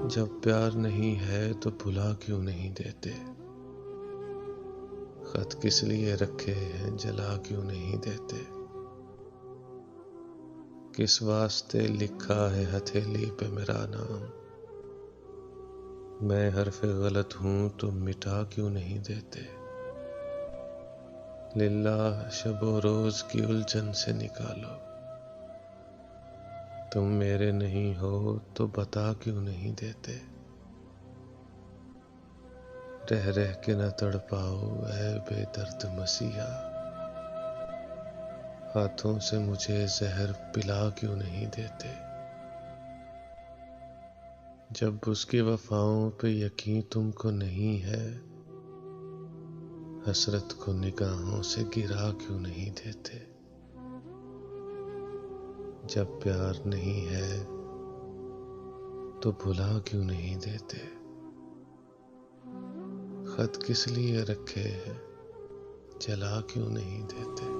जब प्यार नहीं है तो भुला क्यों नहीं देते। खत किस लिए रखे हैं जला क्यों नहीं देते। किस वास्ते लिखा है हथेली पे मेरा नाम। मैं हरफ़े गलत हूँ तो मिटा क्यों नहीं देते। लिल्लाह शबो रोज की उलझन से निकालो। तुम मेरे नहीं हो तो बता क्यों नहीं देते। रह रह के न तड़पाओ ऐ बेदर्द मसीहा। हाथों से मुझे जहर पिला क्यों नहीं देते। जब उसकी वफाओं पे यकीन तुमको नहीं है, हसरत को निगाहों से गिरा क्यों नहीं देते। जब प्यार नहीं है तो भुला क्यों नहीं देते। खत किस लिए रखे हैं जला क्यों नहीं देते।